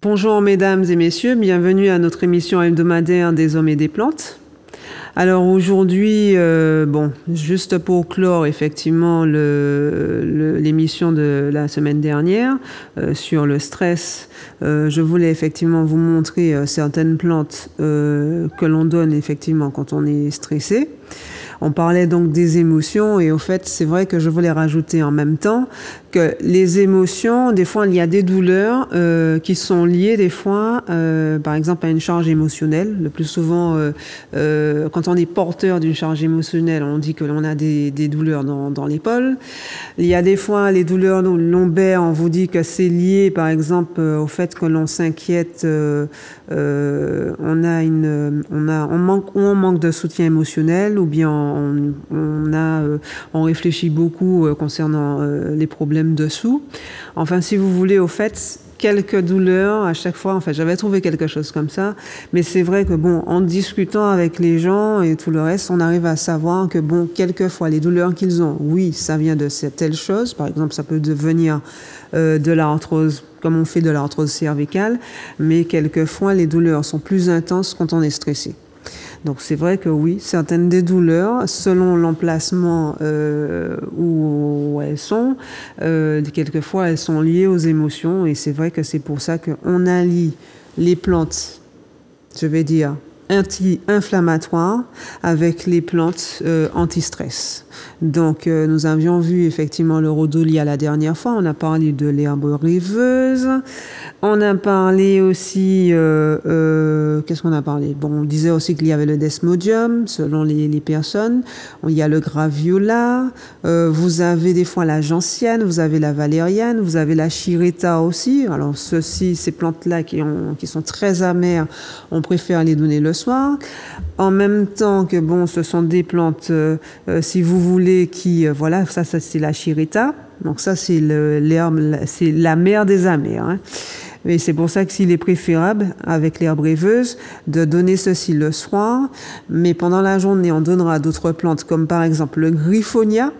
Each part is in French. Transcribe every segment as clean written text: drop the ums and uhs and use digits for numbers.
Bonjour mesdames et messieurs, bienvenue à notre émission hebdomadaire des hommes et des plantes. Alors aujourd'hui, juste pour clore effectivement l'émission de la semaine dernière sur le stress, je voulais effectivement vous montrer certaines plantes que l'on donne effectivement quand on est stressé. On parlait donc des émotions et au fait, c'est vrai que je voulais rajouter en même temps que les émotions, des fois, il y a des douleurs qui sont liées des fois, par exemple, à une charge émotionnelle. Le plus souvent, quand on est porteur d'une charge émotionnelle, on dit que l'on a des douleurs dans l'épaule. Il y a des fois les douleurs lombaires, on vous dit que c'est lié, par exemple, au fait que l'on s'inquiète, on manque de soutien émotionnel, ou bien on réfléchit beaucoup concernant les problèmes dessous. Enfin, si vous voulez, au fait, quelques douleurs à chaque fois. En fait, j'avais trouvé quelque chose comme ça. Mais c'est vrai que bon, en discutant avec les gens et tout le reste, on arrive à savoir que bon, quelquefois, les douleurs qu'ils ont, oui, ça vient de cette telle chose. Par exemple, ça peut devenir de l'arthrose, comme on fait de l'arthrose cervicale. Mais quelquefois, les douleurs sont plus intenses quand on est stressé. Donc c'est vrai que oui, certaines des douleurs, selon l'emplacement où elles sont, quelquefois elles sont liées aux émotions et c'est vrai que c'est pour ça qu'on allie les plantes, je vais dire, anti-inflammatoires avec les plantes anti-stress. Donc nous avions vu effectivement le rhodolia la dernière fois, on a parlé de l'herbe rêveuse, on a parlé aussi, qu'est-ce qu'on a parlé? Bon, on disait aussi qu'il y avait le desmodium, selon les personnes. Il y a le graviola, vous avez des fois la gentiane, vous avez la valériane, vous avez la chiretta aussi. Alors ces plantes-là qui sont très amères, on préfère les donner le soir. En même temps que bon, ce sont des plantes, si vous voulez, qui, voilà, ça c'est la chiretta. Donc ça c'est l'herbe, c'est la mère des amers, hein. Et c'est pour ça qu'il est préférable, avec l'herbe rêveuse, de donner ceci le soir. Mais pendant la journée, on donnera d'autres plantes, comme par exemple le griffonia.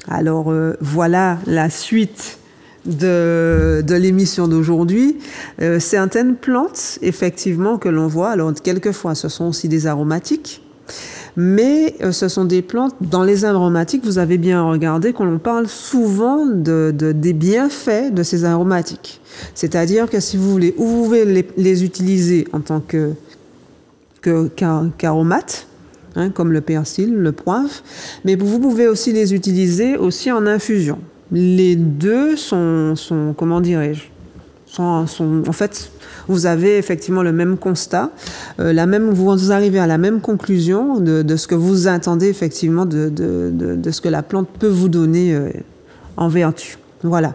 Alors voilà la suite de l'émission d'aujourd'hui. Certaines plantes, effectivement, que l'on voit, alors quelquefois ce sont aussi des aromatiques. Mais ce sont des plantes, dans les aromatiques, vous avez bien regardé qu'on parle souvent des bienfaits de ces aromatiques. C'est-à-dire que si vous voulez, ou vous pouvez les utiliser en tant qu'aromates, hein, comme le persil, le poivre, mais vous pouvez aussi les utiliser aussi en infusion. Les deux sont comment dirais-je, en fait, vous avez effectivement le même constat, vous arrivez à la même conclusion de ce que vous attendez effectivement de ce que la plante peut vous donner en vertu. Voilà.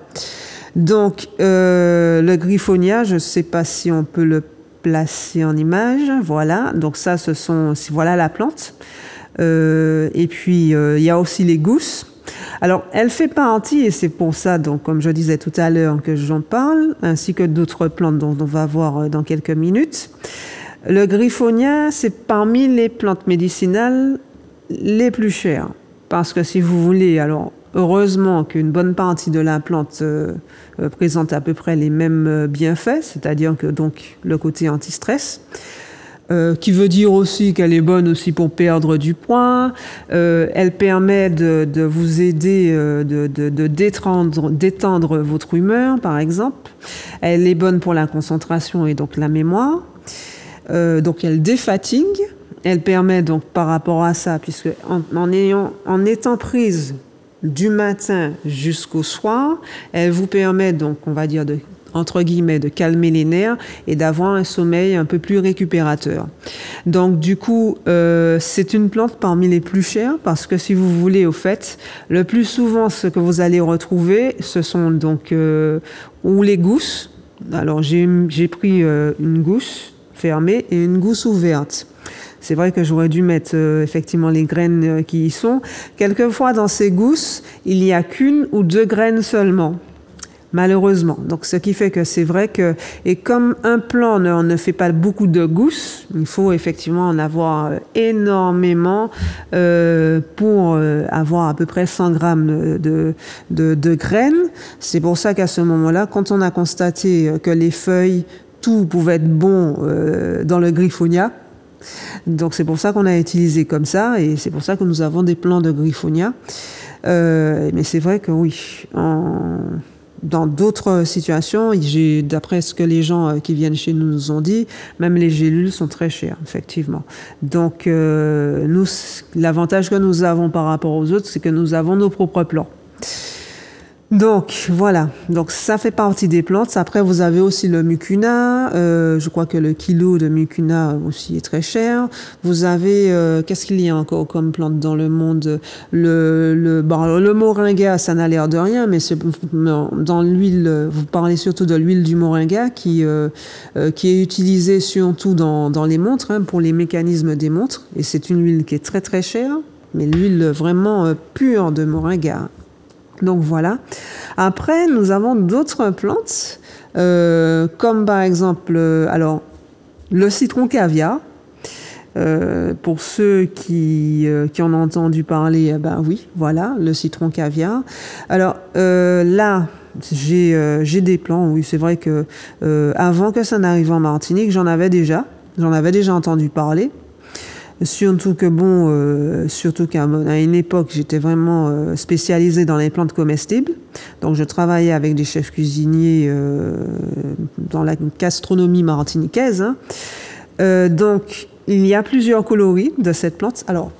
Donc, le griffonia, je ne sais pas si on peut le placer en image. Voilà. Donc ça, voilà la plante. Et puis, il y a aussi les gousses. Alors, elle fait partie, et c'est pour ça, donc, comme je disais tout à l'heure, que j'en parle, ainsi que d'autres plantes dont on va voir dans quelques minutes. Le griffonia, c'est parmi les plantes médicinales les plus chères. Parce que si vous voulez, alors, heureusement qu'une bonne partie de la plante présente à peu près les mêmes bienfaits, c'est-à-dire que donc le côté anti-stress, qui veut dire aussi qu'elle est bonne aussi pour perdre du poids. Elle permet de vous aider, de détendre votre humeur, par exemple. Elle est bonne pour la concentration et donc la mémoire. Donc elle défatigue. Elle permet donc par rapport à ça, puisque en étant prise du matin jusqu'au soir, elle vous permet donc, on va dire, entre guillemets, de calmer les nerfs et d'avoir un sommeil un peu plus récupérateur. Donc du coup, c'est une plante parmi les plus chères parce que si vous voulez, au fait, le plus souvent, ce que vous allez retrouver, ce sont donc ou les gousses. Alors j'ai pris une gousse fermée et une gousse ouverte. C'est vrai que j'aurais dû mettre effectivement les graines qui y sont. Quelquefois, dans ces gousses, il n'y a qu'une ou deux graines seulement. Malheureusement. Donc, ce qui fait que c'est vrai que, et comme un plant ne fait pas beaucoup de gousses, il faut effectivement en avoir énormément pour avoir à peu près 100 grammes de graines. C'est pour ça qu'à ce moment-là, quand on a constaté que les feuilles tout pouvait être bon dans le griffonia. Donc c'est pour ça qu'on a utilisé comme ça, et c'est pour ça que nous avons des plants de griffonia. Mais c'est vrai que oui, dans d'autres situations, d'après ce que les gens qui viennent chez nous nous ont dit, même les gélules sont très chères, effectivement. Donc nous, l'avantage que nous avons par rapport aux autres, c'est que nous avons nos propres plants. Donc voilà, donc ça fait partie des plantes. Après vous avez aussi le mucuna, je crois que le kilo de mucuna aussi est très cher. Vous avez, qu'est-ce qu'il y a encore comme plante dans le monde? Le moringa, ça n'a l'air de rien, mais dans l'huile, vous parlez surtout de l'huile du moringa qui est utilisée surtout dans les montres, hein, pour les mécanismes des montres. Et c'est une huile qui est très très chère, mais l'huile vraiment pure de moringa. Donc voilà. Après, nous avons d'autres plantes, comme par exemple, alors le citron caviar. Pour ceux qui en ont entendu parler, ben oui, voilà, le citron caviar. Alors là, j'ai des plants. Oui, c'est vrai que avant que ça n'arrive en Martinique, j'en avais déjà entendu parler. Surtout que surtout qu'à une époque, j'étais vraiment spécialisée dans les plantes comestibles. Donc, je travaillais avec des chefs cuisiniers dans la gastronomie martiniquaise. Hein. Donc, il y a plusieurs coloris de cette plante. Alors,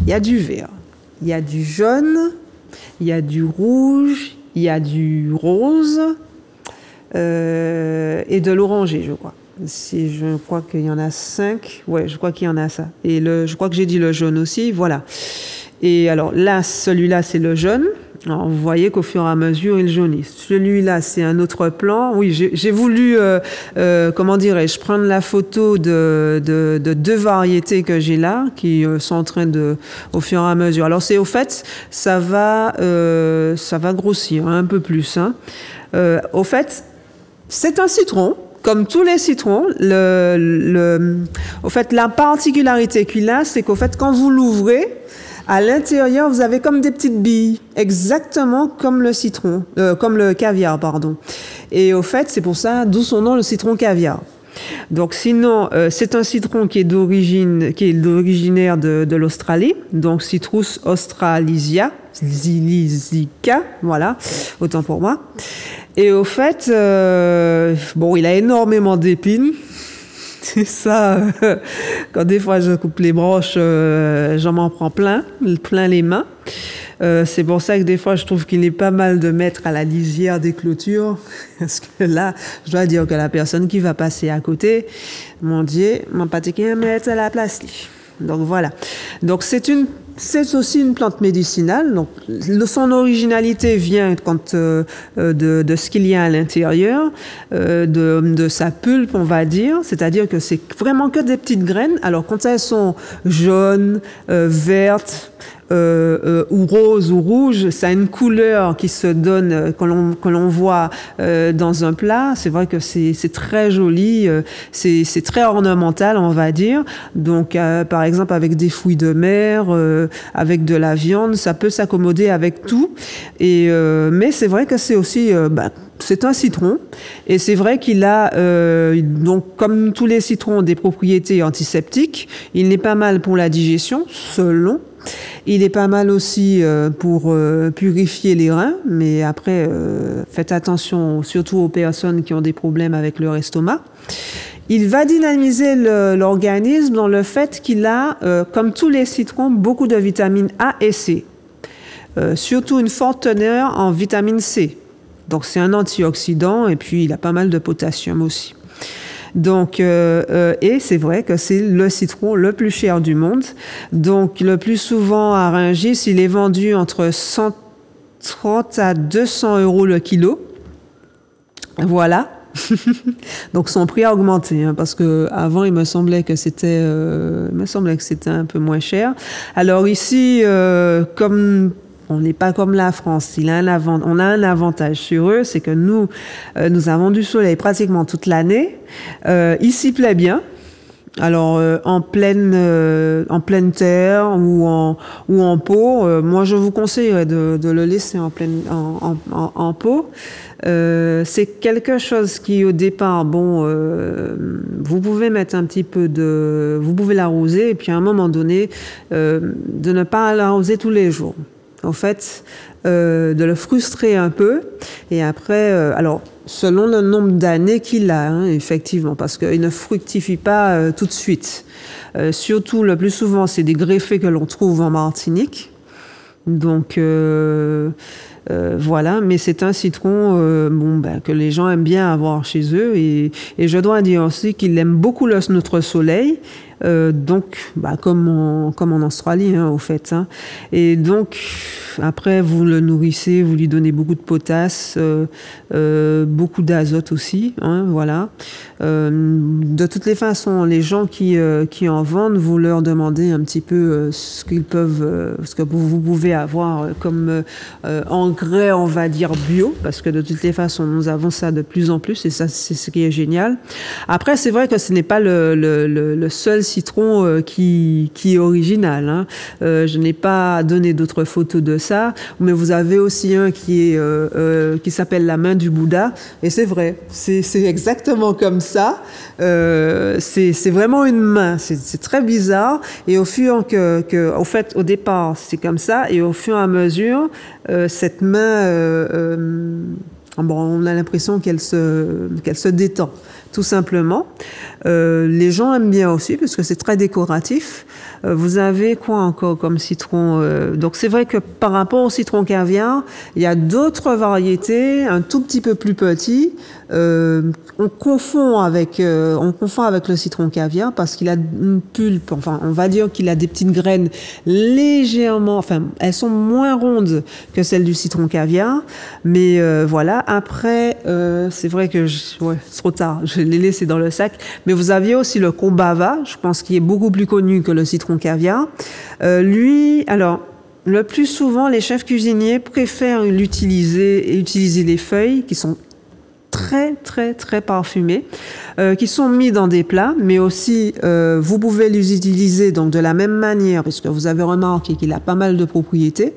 il y a du vert, il y a du jaune, il y a du rouge, il y a du rose et de l'orangé, je crois. Je crois qu'il y en a 5. Ouais, je crois qu'il y en a ça. Et je crois que j'ai dit le jaune aussi. Voilà. Et alors là, celui-là, c'est le jaune. Alors, vous voyez qu'au fur et à mesure, il jaunit. Celui-là, c'est un autre plan. Oui, j'ai voulu, comment dirais-je, prendre la photo de deux variétés que j'ai là, qui sont en train au fur et à mesure. Alors, au fait, ça va grossir un peu plus. Hein. Au fait, c'est un citron. Comme tous les citrons, au fait, la particularité qu'il a, c'est qu'au fait, quand vous l'ouvrez, à l'intérieur, vous avez comme des petites billes, exactement comme le citron, comme le caviar, pardon. Et au fait, c'est pour ça, d'où son nom, le citron caviar. Donc sinon, c'est un citron qui est originaire de l'Australie, donc Citrus australisia, voilà, autant pour moi. Et au fait, il a énormément d'épines. C'est ça, quand des fois je coupe les branches, j'en m'en prends plein les mains. C'est pour ça que des fois je trouve qu'il est pas mal de mettre à la lisière des clôtures, parce que là, je dois dire que la personne qui va passer à côté, mon Dieu, mon pâté qui va mettre à la place. Donc voilà. Donc c'est aussi une plante médicinale. Donc son originalité vient de ce qu'il y a à l'intérieur, de sa pulpe, on va dire. C'est-à-dire que c'est vraiment que des petites graines. Alors quand elles sont jaunes, vertes, ou rose ou rouge, ça a une couleur qui se donne que l'on voit dans un plat. C'est vrai que c'est très joli, c'est très ornemental, on va dire. Donc par exemple avec des fruits de mer, avec de la viande, ça peut s'accommoder avec tout. Mais c'est vrai que c'est aussi c'est un citron et c'est vrai qu'il a donc comme tous les citrons des propriétés antiseptiques. Il est pas mal pour la digestion selon. Il est pas mal aussi pour purifier les reins, mais après, faites attention surtout aux personnes qui ont des problèmes avec leur estomac. Il va dynamiser l'organisme dans le fait qu'il a, comme tous les citrons, beaucoup de vitamines A et C. Surtout une forte teneur en vitamine C. Donc c'est un antioxydant et puis il a pas mal de potassium aussi. Donc, et c'est vrai que c'est le citron le plus cher du monde. Donc, le plus souvent à Rungis, il est vendu entre 130 à 200 euros le kilo. Voilà. Donc, son prix a augmenté, hein, parce que avant, il me semblait que c'était un peu moins cher. Alors ici, comme on n'est pas comme la France. On a un avantage sur eux, c'est que nous avons du soleil pratiquement toute l'année. Il s'y plaît bien. Alors en pleine terre ou en pot, moi je vous conseillerais de le laisser en pot. C'est quelque chose qui au départ, bon, vous pouvez mettre un petit peu vous pouvez l'arroser et puis à un moment donné, de ne pas l'arroser tous les jours. En fait, de le frustrer un peu et après, alors selon le nombre d'années qu'il a, hein, effectivement, parce qu'il ne fructifie pas tout de suite. Surtout, le plus souvent, c'est des greffés que l'on trouve en Martinique. Donc voilà, mais c'est un citron que les gens aiment bien avoir chez eux et je dois dire aussi qu'ils aiment beaucoup notre soleil. Donc, comme en Australie, hein, au fait. Hein. Et donc, après, vous le nourrissez, vous lui donnez beaucoup de potasse, beaucoup d'azote aussi, hein, voilà. De toutes les façons, les gens qui en vendent, vous leur demandez un petit peu ce que vous pouvez avoir comme engrais, on va dire bio, parce que de toutes les façons, nous avons ça de plus en plus, et ça, c'est ce qui est génial. Après, c'est vrai que ce n'est pas le seul citron qui est original. Hein. Je n'ai pas donné d'autres photos de ça, mais vous avez aussi un qui s'appelle la main du Bouddha, et c'est vrai, c'est exactement comme ça. C'est vraiment une main, c'est très bizarre. Et au fait, au départ, c'est comme ça, et au fur et à mesure, cette main, on a l'impression qu'elle se détend. Tout simplement. Les gens aiment bien aussi parce que c'est très décoratif. Vous avez quoi encore comme citron donc c'est vrai que par rapport au citron caviar, il y a d'autres variétés un tout petit peu plus petits. On confond avec le citron caviar parce qu'il a une pulpe. Enfin, on va dire qu'il a des petites graines légèrement. Enfin, elles sont moins rondes que celles du citron caviar. Mais voilà. Après, c'est vrai que c'est trop tard. Je l'ai laissé dans le sac. Mais vous aviez aussi le combava, je pense qu'il est beaucoup plus connu que le citron caviar. Lui, alors, le plus souvent, les chefs cuisiniers préfèrent utiliser les feuilles qui sont très, très, très parfumées, qui sont mis dans des plats, mais aussi, vous pouvez les utiliser donc de la même manière, puisque vous avez remarqué qu'il a pas mal de propriétés.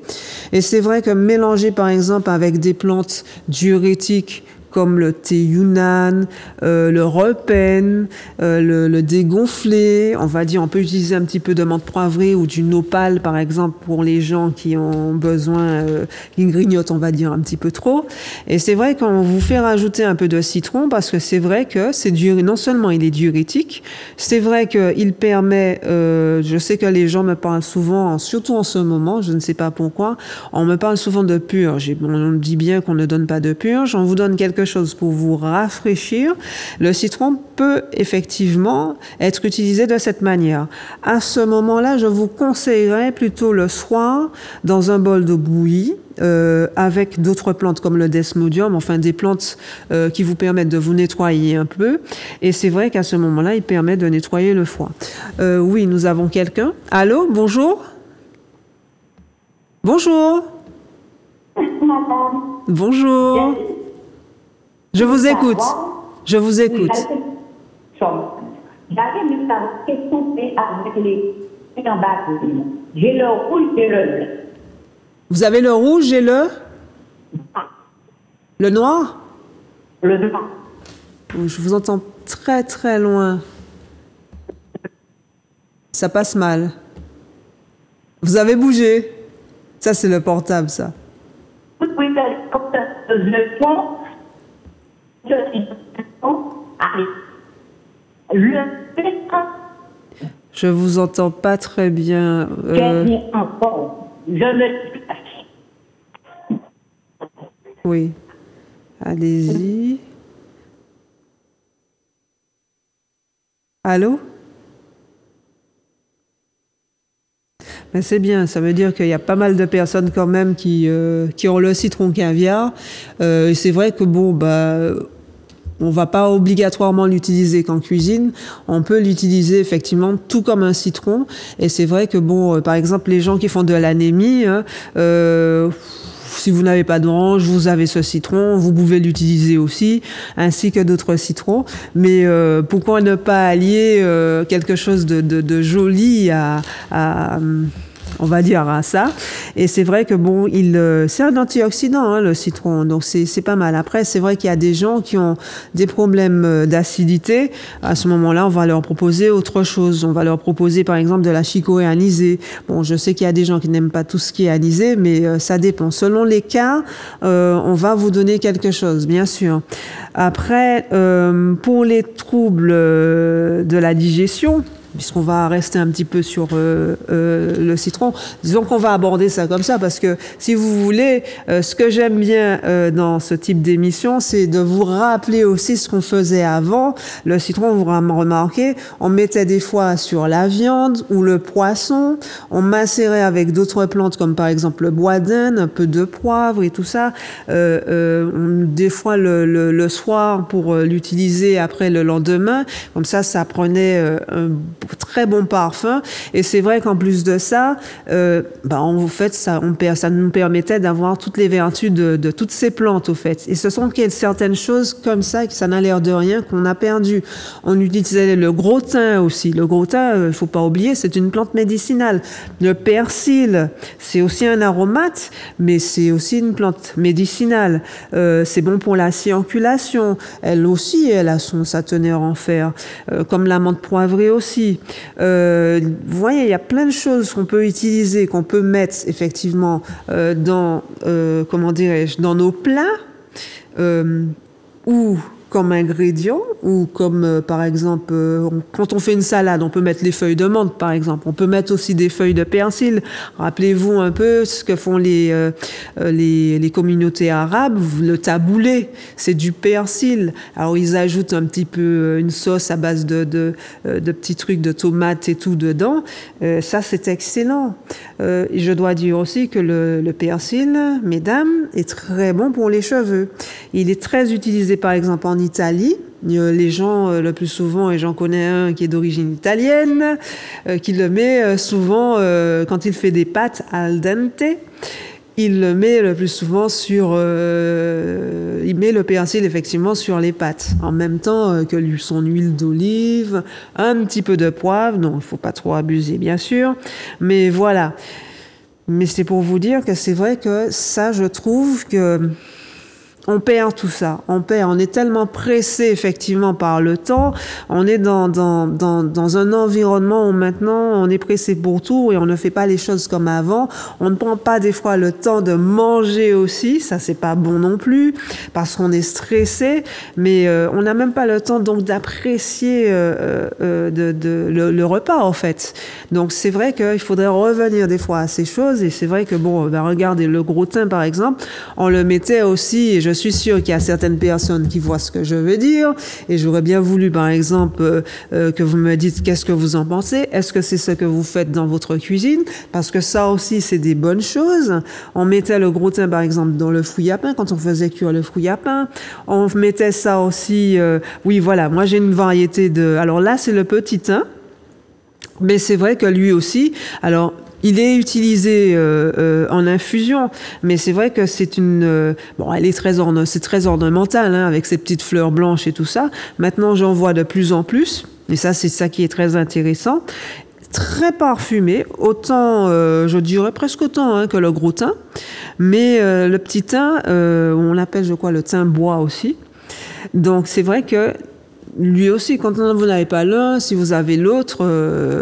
Et c'est vrai que mélanger, par exemple, avec des plantes diurétiques, comme le thé Yunnan, le repen, le dégonflé. On va dire, on peut utiliser un petit peu de menthe poivrée ou du nopal, par exemple, pour les gens qui ont besoin, qui grignotent, on va dire, un petit peu trop. Et c'est vrai qu'on vous fait rajouter un peu de citron parce que c'est vrai que non seulement il est diurétique, c'est vrai qu'il permet, je sais que les gens me parlent souvent, surtout en ce moment, je ne sais pas pourquoi, on me parle souvent de purge. On dit bien qu'on ne donne pas de purge, on vous donne quelque chose pour vous rafraîchir. Le citron peut effectivement être utilisé de cette manière. À ce moment-là, je vous conseillerais plutôt le soir dans un bol d'eau bouillie avec d'autres plantes comme le desmodium, enfin des plantes qui vous permettent de vous nettoyer un peu. Et c'est vrai qu'à ce moment-là, il permet de nettoyer le foie. Oui, nous avons quelqu'un. Allô, bonjour. Bonjour. Bonjour. Je vous écoute. Je vous écoute. J'avais une question avec les j'ai le rouge et le bleu. Vous avez le rouge et le noir? Le noir. Je vous entends très très loin. Ça passe mal. Vous avez bougé. Ça, c'est le portable, ça. Oui, le fond. Je vous entends pas très bien. Oui. Allez-y. Allô? Ben c'est bien, ça veut dire qu'il y a pas mal de personnes quand même qui ont le citron caviar. Et c'est vrai que on va pas obligatoirement l'utiliser qu'en cuisine. On peut l'utiliser effectivement tout comme un citron. Et c'est vrai que par exemple, les gens qui font de l'anémie, si vous n'avez pas d'orange, vous avez ce citron, vous pouvez l'utiliser aussi, ainsi que d'autres citrons. Mais pourquoi ne pas allier quelque chose de joli à on va dire à ça. Et c'est vrai que bon, c'est un antioxydant, hein, le citron, donc c'est pas mal. Après, c'est vrai qu'il y a des gens qui ont des problèmes d'acidité. À ce moment-là, on va leur proposer autre chose. On va leur proposer, par exemple, de la chicorée anisée. Bon, je sais qu'il y a des gens qui n'aiment pas tout ce qui est anisé, mais ça dépend. Selon les cas, on va vous donner quelque chose, bien sûr. Après, pour les troubles de la digestion, puisqu'on va rester un petit peu sur le citron. Disons qu'on va aborder ça comme ça, parce que si vous voulez, ce que j'aime bien dans ce type d'émission, c'est de vous rappeler aussi ce qu'on faisait avant. Le citron, vous remarquez, on mettait des fois sur la viande ou le poisson, on macérait avec d'autres plantes comme par exemple le bois d'Inde, un peu de poivre et tout ça. Des fois le soir pour l'utiliser après le lendemain, comme ça prenait un très bon parfum. Et c'est vrai qu'en plus de ça, en fait, ça nous permettait d'avoir toutes les vertus de toutes ces plantes, au fait. Et ce sont certaines choses comme ça, que ça n'a l'air de rien, qu'on a perdu. On utilisait le gros thym aussi. Le gros thym, il faut pas oublier, c'est une plante médicinale. Le persil, c'est aussi un aromate, mais c'est aussi une plante médicinale. C'est bon pour la circulation. Elle aussi, elle a sa teneur en fer. Comme la menthe poivrée aussi. Vous voyez, il y a plein de choses qu'on peut utiliser, qu'on peut mettre effectivement dans nos plats ou comme ingrédient, ou comme par exemple quand on fait une salade, on peut mettre les feuilles de menthe par exemple, on peut mettre aussi des feuilles de persil. Rappelez-vous un peu ce que font les communautés arabes, le taboulé, c'est du persil. Alors ils ajoutent un petit peu une sauce à base de petits trucs de tomates et tout dedans. Ça c'est excellent. Et je dois dire aussi que le persil, mesdames, est très bon pour les cheveux. Il est très utilisé par exemple en Italie. Les gens, le plus souvent, et j'en connais un qui est d'origine italienne, qui le met souvent quand il fait des pâtes al dente. Il le met le plus souvent il met le persil effectivement sur les pâtes, en même temps que son huile d'olive, un petit peu de poivre. Non, il faut pas trop abuser, bien sûr, mais voilà. Mais c'est pour vous dire que c'est vrai que ça, je trouve que on perd tout ça. On est tellement pressé effectivement par le temps. On est dans un environnement où maintenant on est pressé pour tout et on ne fait pas les choses comme avant. On ne prend pas des fois le temps de manger aussi. Ça, c'est pas bon non plus parce qu'on est stressé. Mais on n'a même pas le temps donc d'apprécier le repas en fait. Donc c'est vrai qu'il faudrait revenir des fois à ces choses. Et c'est vrai que regardez le gros thym par exemple, on le mettait aussi. Et je suis sûre qu'il y a certaines personnes qui voient ce que je veux dire et j'aurais bien voulu, par exemple, que vous me dites qu'est-ce que vous en pensez. Est-ce que c'est ce que vous faites dans votre cuisine? Parce que ça aussi, c'est des bonnes choses. On mettait le gros thym, par exemple, dans le fouille à pain quand on faisait cuire le fouille à pain. On mettait ça aussi... oui, voilà, moi j'ai une variété de... Alors là, c'est le petit thym. Mais c'est vrai que lui aussi... Alors, il est utilisé en infusion, mais c'est vrai que c'est elle est c'est très ornemental, hein, avec ses petites fleurs blanches et tout ça. Maintenant, j'en vois de plus en plus, et ça, c'est ça qui est très intéressant. Très parfumé, autant, je dirais presque autant que le gros thym, mais le petit thym, on l'appelle, je crois, le thym bois aussi. Donc, c'est vrai que lui aussi, quand vous n'avez pas l'un, si vous avez l'autre,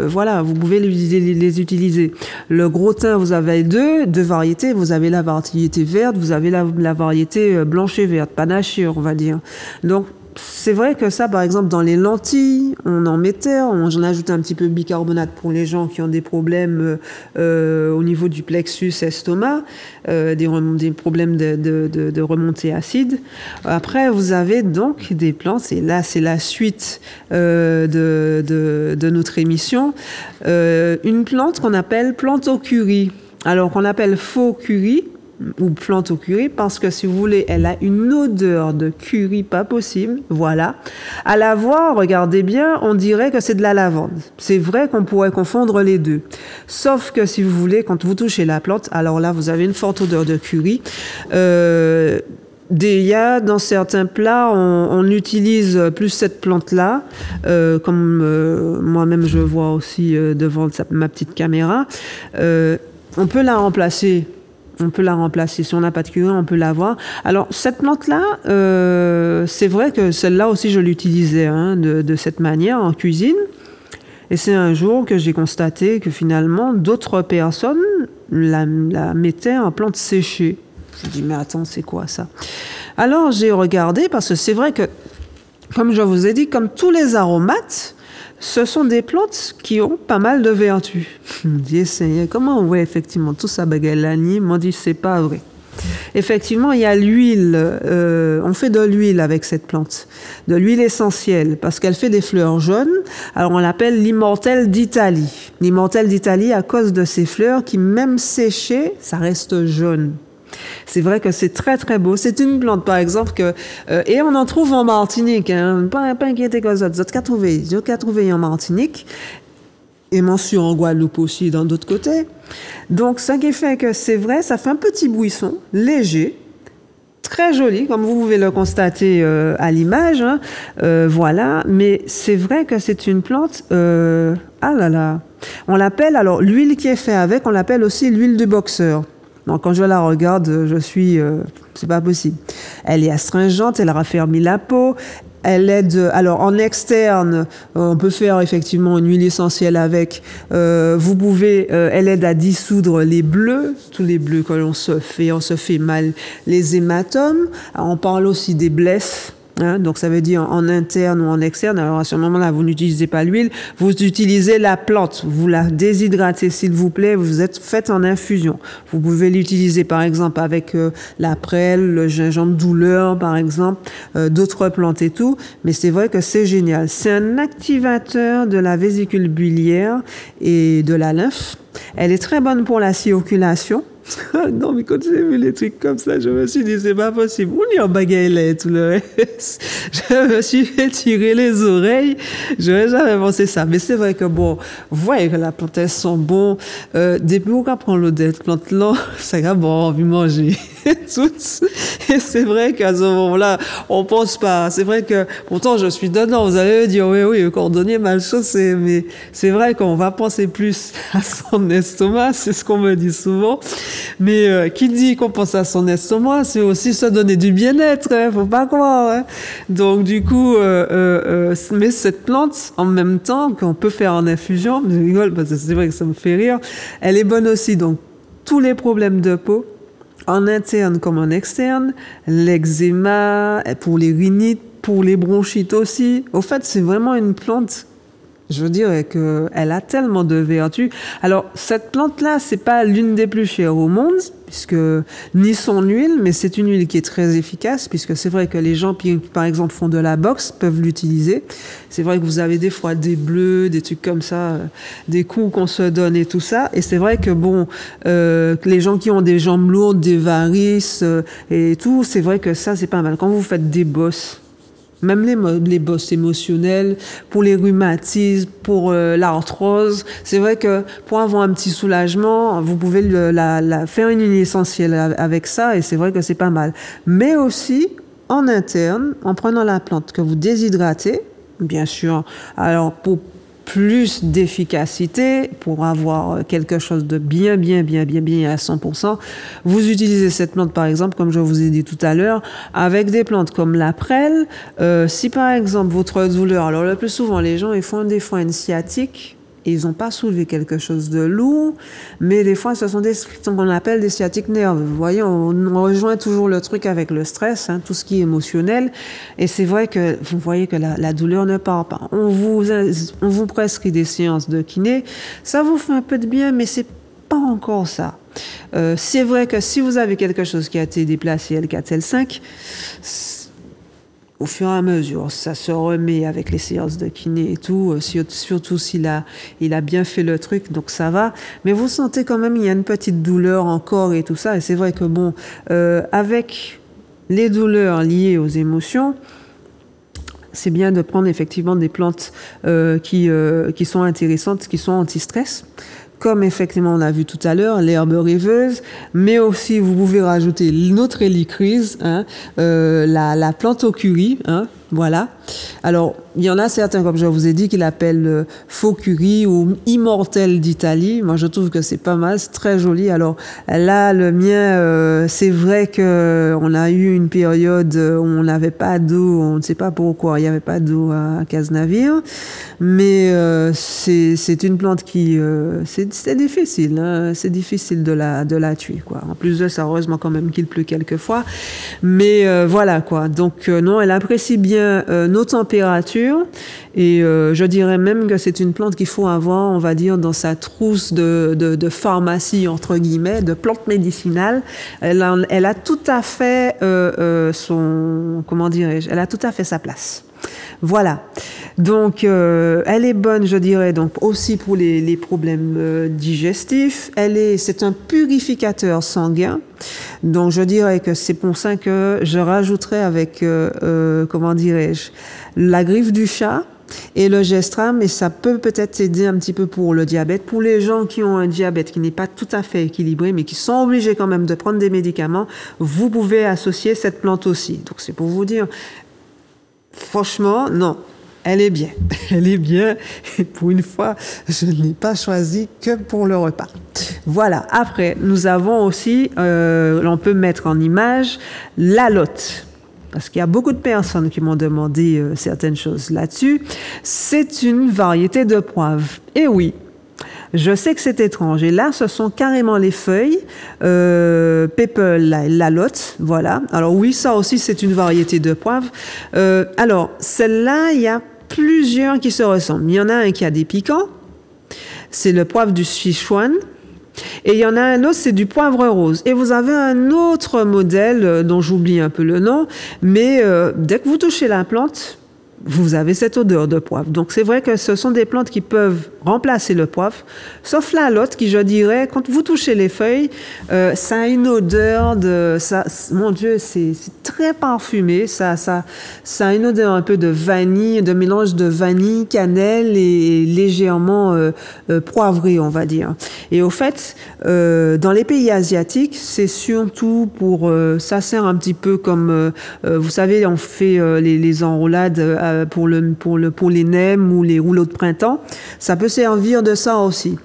vous pouvez les utiliser. Le gros thym, vous avez deux variétés. Vous avez la variété verte, vous avez la variété blanche et verte, panachée, on va dire. Donc, c'est vrai que ça, par exemple, dans les lentilles, on en mettait, j'en ajoutais un petit peu de bicarbonate pour les gens qui ont des problèmes au niveau du plexus estomac, des problèmes de remontée acide. Après, vous avez donc des plantes, et là, c'est la suite de notre émission, une plante qu'on appelle plante au curry. Alors, qu'on appelle faux curry, ou plante au curry parce que, si vous voulez, elle a une odeur de curry pas possible. Voilà. À la voir, regardez bien, on dirait que c'est de la lavande. C'est vrai qu'on pourrait confondre les deux. Sauf que, si vous voulez, quand vous touchez la plante, alors là, vous avez une forte odeur de curry. Il y a dans certains plats, on utilise plus cette plante-là, comme moi-même je vois aussi devant ma petite caméra. On peut la remplacer. Si on n'a pas de curry, on peut l'avoir. Alors, cette plante-là, c'est vrai que celle-là aussi, je l'utilisais de cette manière en cuisine. Et c'est un jour que j'ai constaté que finalement, d'autres personnes la mettaient en plante séchée. Je me dis, mais attends, c'est quoi ça? Alors, j'ai regardé parce que c'est vrai que, comme je vous ai dit, comme tous les aromates, ce sont des plantes qui ont pas mal de vertus. Je me dis, Seigneur, comment on voit effectivement tout ça bagaille l'année? M'ont dit, c'est pas vrai. Effectivement, il y a l'huile. On fait de l'huile avec cette plante, de l'huile essentielle, parce qu'elle fait des fleurs jaunes. Alors, on l'appelle l'immortelle d'Italie. L'immortelle d'Italie à cause de ces fleurs qui, même séchées, ça reste jaune. C'est vrai que c'est très très beau. C'est une plante par exemple et on en trouve en Martinique. Pas inquiété que ça. Vous qu'à trouver en Martinique et mention en Guadeloupe aussi dans d'autres côtés. Donc ça qui fait que c'est vrai, ça fait un petit buisson léger, très joli comme vous pouvez le constater à l'image. Voilà, mais c'est vrai que c'est une plante. Ah là là, on l'appelle alors l'huile qui est faite avec, on l'appelle aussi l'huile du boxeur. Donc, quand je la regarde, je suis... c'est pas possible. Elle est astringente, elle raffermit la peau, elle aide... Alors, en externe, on peut faire effectivement une huile essentielle avec. Vous pouvez... elle aide à dissoudre les bleus, tous les bleus que l'on se fait mal, les hématomes. Alors, on parle aussi des blesses. Donc ça veut dire en interne ou en externe. Alors à ce moment-là, vous n'utilisez pas l'huile, vous utilisez la plante, vous la déshydratez s'il vous plaît, vous êtes faite en infusion. Vous pouvez l'utiliser par exemple avec la prêle, le gingembre douleur par exemple, d'autres plantes et tout. Mais c'est vrai que c'est génial. C'est un activateur de la vésicule biliaire et de la lymphe. Elle est très bonne pour la circulation. Non, mais quand j'ai vu les trucs comme ça, je me suis dit, c'est pas possible. On est en bagaille et tout le reste. Je me suis fait tirer les oreilles. Je n'aurais jamais pensé ça. Mais c'est vrai que bon, vous voyez que la plante, elles sont bon. Depuis qu'on prend l'eau d'être plante là, ça a bon, envie de manger. Toutes. Et c'est vrai qu'à ce moment-là, on pense pas. C'est vrai que, pourtant, je suis dedans. Vous allez me dire, oui, le cordonnier mal chaussé. Mais c'est vrai qu'on va penser plus à son estomac. C'est ce qu'on me dit souvent. Mais qui dit qu'on pense à son estomac, c'est aussi se donner du bien-être, faut pas croire. Donc du coup, mais cette plante, en même temps qu'on peut faire en infusion, je rigole parce que c'est vrai que ça me fait rire, elle est bonne aussi. Donc tous les problèmes de peau, en interne comme en externe, l'eczéma, pour les rhinites, pour les bronchites aussi. Au fait, c'est vraiment une plante. Je veux dire qu'elle a tellement de vertus. Alors, cette plante-là, c'est pas l'une des plus chères au monde, puisque ni son huile, mais c'est une huile qui est très efficace, puisque c'est vrai que les gens qui, par exemple, font de la boxe peuvent l'utiliser. C'est vrai que vous avez des fois des bleus, des trucs comme ça, des coups qu'on se donne et tout ça. Et c'est vrai que bon, les gens qui ont des jambes lourdes, des varices et tout, c'est vrai que ça, c'est pas mal. Quand vous faites des bosses, même les bosses émotionnelles, pour les rhumatismes, pour l'arthrose. C'est vrai que pour avoir un petit soulagement, vous pouvez faire une huile essentielle avec ça et c'est vrai que c'est pas mal. Mais aussi, en interne, en prenant la plante que vous déshydratez, bien sûr, alors pour plus d'efficacité, pour avoir quelque chose de bien à 100%, vous utilisez cette plante par exemple, comme je vous ai dit tout à l'heure, avec des plantes comme la prêle. Si par exemple votre douleur, alors le plus souvent les gens ils font des fois une sciatique, et ils n'ont pas soulevé quelque chose de lourd, mais des fois ce sont ce qu'on appelle des sciatiques nerveux. Vous voyez, on rejoint toujours le truc avec le stress, tout ce qui est émotionnel, et c'est vrai que vous voyez que la douleur ne part pas. On vous prescrit des séances de kiné, ça vous fait un peu de bien, mais c'est pas encore ça. C'est vrai que si vous avez quelque chose qui a été déplacé L4, L5, au fur et à mesure, ça se remet avec les séances de kiné et tout, surtout s'il il a bien fait le truc, donc ça va. Mais vous sentez quand même, il y a une petite douleur encore et tout ça. Et c'est vrai que bon, avec les douleurs liées aux émotions, c'est bien de prendre effectivement des plantes qui sont intéressantes, qui sont anti-stress. Comme effectivement on a vu tout à l'heure, l'herbe rêveuse, mais aussi vous pouvez rajouter notre hélicryse, hein, la plante au curry, hein, voilà. Alors, il y en a certains, comme je vous ai dit, qui l'appellent faux curry ou immortel d'Italie. Moi, je trouve que c'est pas mal, c'est très joli. Alors là, le mien, c'est vrai que on a eu une période où on n'avait pas d'eau, on ne sait pas pourquoi, il n'y avait pas d'eau à Cazenavire, mais c'est une plante qui, c'est difficile, hein, c'est difficile de la tuer, quoi. En plus de ça, heureusement quand même qu'il pleut quelquefois, mais voilà, quoi. Donc non, elle apprécie bien nos températures et je dirais même que c'est une plante qu'il faut avoir, on va dire, dans sa trousse de pharmacie, entre guillemets, de plantes médicinales. Elle a tout à fait comment dirais-je, elle a tout à fait sa place. Voilà. Donc, elle est bonne, je dirais, donc aussi pour les problèmes digestifs. C'est un purificateur sanguin. Donc, je dirais que c'est pour ça que je rajouterais avec, comment dirais-je, la griffe du chat et le gestram, et ça peut peut-être aider un petit peu pour le diabète. Pour les gens qui ont un diabète qui n'est pas tout à fait équilibré, mais qui sont obligés quand même de prendre des médicaments, vous pouvez associer cette plante aussi. Donc, c'est pour vous dire, franchement, non. Elle est bien. Elle est bien. Et pour une fois, je ne l'ai pas choisi que pour le repas. Voilà. Après, nous avons aussi, on peut mettre en image l'alote. Parce qu'il y a beaucoup de personnes qui m'ont demandé certaines choses là-dessus. C'est une variété de poivre. Et oui, je sais que c'est étrange. Et là, ce sont carrément les feuilles, People, l'alote, voilà. Alors oui, ça aussi, c'est une variété de poivre. Alors, celle-là, il y a plusieurs qui se ressemblent. Il y en a un qui a des piquants, c'est le poivre du Sichuan. Et il y en a un autre, c'est du poivre rose. Et vous avez un autre modèle dont j'oublie un peu le nom, mais dès que vous touchez la plante, vous avez cette odeur de poivre. Donc, c'est vrai que ce sont des plantes qui peuvent remplacer le poivre, sauf l'alote qui, je dirais, quand vous touchez les feuilles, ça a une odeur de... Ça, mon Dieu, c'est très parfumé. Ça a une odeur un peu de vanille, de mélange de vanille, cannelle et légèrement poivré, on va dire. Et au fait, dans les pays asiatiques, c'est surtout pour... ça sert un petit peu comme... vous savez, on fait les enroulades pour les nems ou les rouleaux de printemps. Ça peut servir de ça aussi.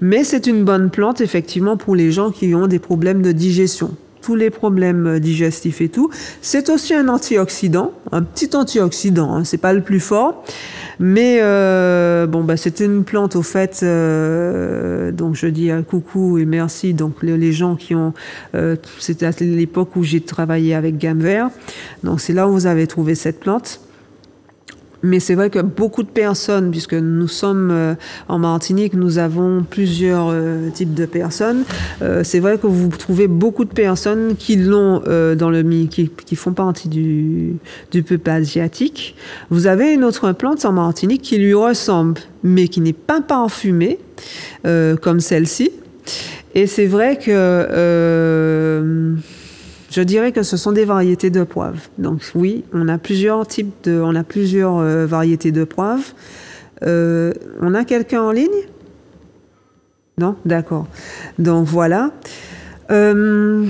Mais c'est une bonne plante, effectivement, pour les gens qui ont des problèmes de digestion. Tous les problèmes digestifs et tout. C'est aussi un antioxydant, un petit antioxydant, hein, c'est pas le plus fort. Mais bon, bah, c'est une plante, au fait, donc je dis un coucou et merci. Donc les gens qui ont... c'était à l'époque où j'ai travaillé avec Gamme Vert. Donc c'est là où vous avez trouvé cette plante. Mais c'est vrai que beaucoup de personnes, puisque nous sommes en Martinique, nous avons plusieurs types de personnes. C'est vrai que vous trouvez beaucoup de personnes qui l'ont dans le qui font partie du peuple asiatique. Vous avez une autre plante en Martinique qui lui ressemble, mais qui n'est pas parfumée comme celle-ci. Et c'est vrai que je dirais que ce sont des variétés de poivre. Donc oui, on a plusieurs variétés de poivre. On a quelqu'un en ligne? Non? D'accord. Donc voilà.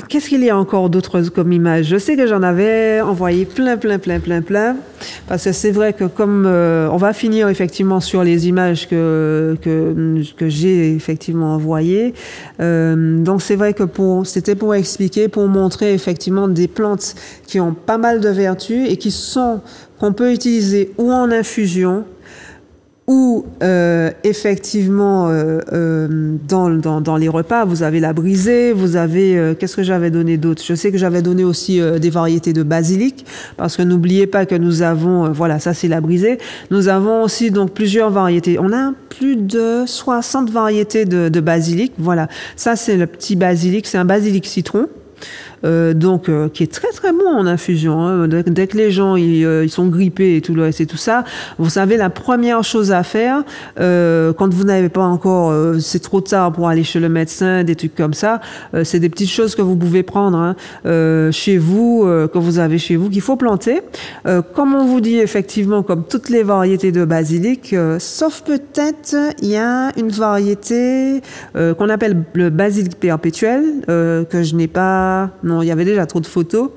Qu'est-ce qu'il y a encore d'autres comme images? Je sais que j'en avais envoyé plein, parce que c'est vrai que comme on va finir effectivement sur les images que j'ai effectivement envoyées, donc c'est vrai que c'était pour expliquer, pour montrer effectivement des plantes qui ont pas mal de vertus et qu'on peut utiliser ou en infusion, ou effectivement dans les repas, vous avez la brisée, vous avez qu'est-ce que j'avais donné d'autre? Je sais que j'avais donné aussi des variétés de basilic, parce que n'oubliez pas que nous avons voilà, ça c'est la brisée. Nous avons aussi donc plusieurs variétés. On a plus de 60 variétés de basilic. Voilà, ça c'est le petit basilic, c'est un basilic citron. qui est très très bon en infusion. Hein. Dès que les gens ils sont grippés et tout le reste et tout ça, vous savez, la première chose à faire quand vous n'avez pas encore, c'est trop tard pour aller chez le médecin, des trucs comme ça, c'est des petites choses que vous pouvez prendre hein, chez vous, que vous avez chez vous, qu'il faut planter. Comme on vous dit effectivement, comme toutes les variétés de basilic, sauf peut-être il y a une variété qu'on appelle le basilic perpétuel, que je n'ai pas... Non, il y avait déjà trop de photos.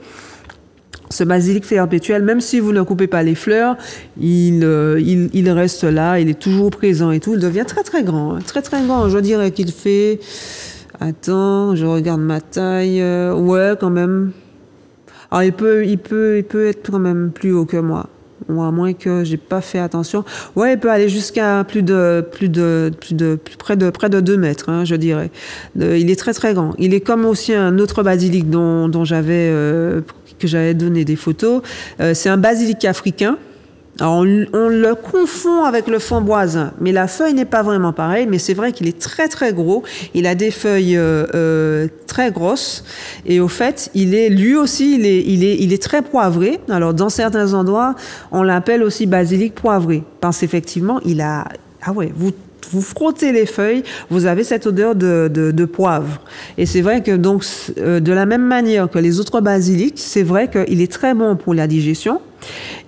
Ce basilic perpétuel, même si vous ne coupez pas les fleurs, il reste là, il est toujours présent et tout. Il devient très très grand, hein, très très grand. Je dirais qu'il fait... Attends, je regarde ma taille. Ouais, quand même. Alors, il peut être quand même plus haut que moi. Ou à moins que j'ai pas fait attention. Ouais, il peut aller jusqu'à près de 2 mètres, hein, je dirais. Il est très très grand. Il est comme aussi un autre basilic dont que j'avais donné des photos. C'est un basilic africain. Alors on le confond avec le framboisin, mais la feuille n'est pas vraiment pareille, mais c'est vrai qu'il est très très gros, il a des feuilles très grosses, et au fait, lui aussi, il est très poivré. Alors dans certains endroits, on l'appelle aussi basilic poivré, parce qu'effectivement, ah ouais, vous frottez les feuilles, vous avez cette odeur de poivre. Et c'est vrai que donc, de la même manière que les autres basilics, c'est vrai qu'il est très bon pour la digestion.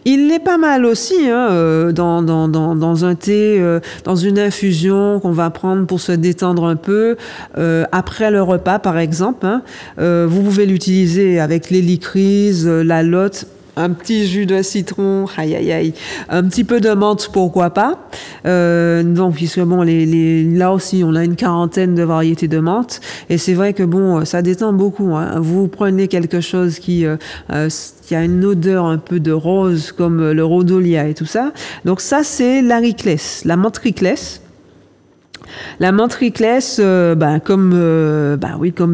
Il est pas mal aussi hein, dans un thé, dans une infusion qu'on va prendre pour se détendre un peu après le repas, par exemple. Hein. Vous pouvez l'utiliser avec l'hélicryse, la lotte. Un petit jus de citron, aïe aïe aïe, un petit peu de menthe, pourquoi pas. Donc puisque bon, là aussi on a une quarantaine de variétés de menthe, et c'est vrai que bon, ça détend beaucoup. Hein. Vous prenez quelque chose qui a une odeur un peu de rose comme le rhodolia et tout ça. Donc ça c'est la riclès, la menthe riclès. La menthe riclès, comme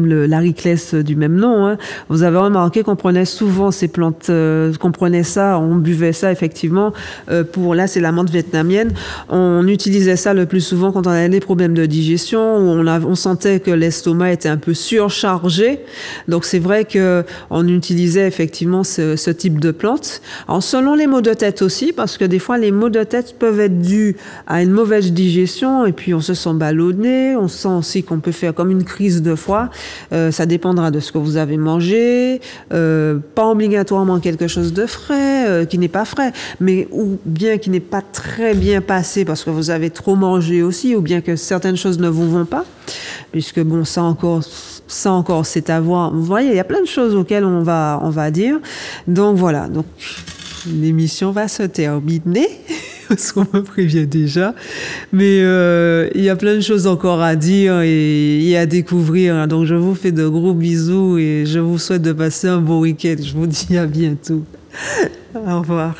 la riclès du même nom, hein, vous avez remarqué qu'on prenait souvent ces plantes, qu'on prenait ça, on buvait ça effectivement. Là, c'est la menthe vietnamienne. On utilisait ça le plus souvent quand on avait des problèmes de digestion, où on sentait que l'estomac était un peu surchargé. Donc c'est vrai que on utilisait effectivement ce type de plante. Alors selon les maux de tête aussi, parce que des fois les maux de tête peuvent être dus à une mauvaise digestion, et puis on se sent ballonné, on sent aussi qu'on peut faire comme une crise de foie. Ça dépendra de ce que vous avez mangé, pas obligatoirement quelque chose de frais, qui n'est pas frais, mais ou bien qui n'est pas très bien passé parce que vous avez trop mangé aussi, ou bien que certaines choses ne vous vont pas, puisque bon, ça encore c'est à voir. Vous voyez, il y a plein de choses auxquelles on va dire. Donc voilà, donc l'émission va se terminer. Parce qu'on me prévient déjà. Mais il y a plein de choses encore à dire et à découvrir. Donc je vous fais de gros bisous et je vous souhaite de passer un bon week-end. Je vous dis à bientôt. Au revoir.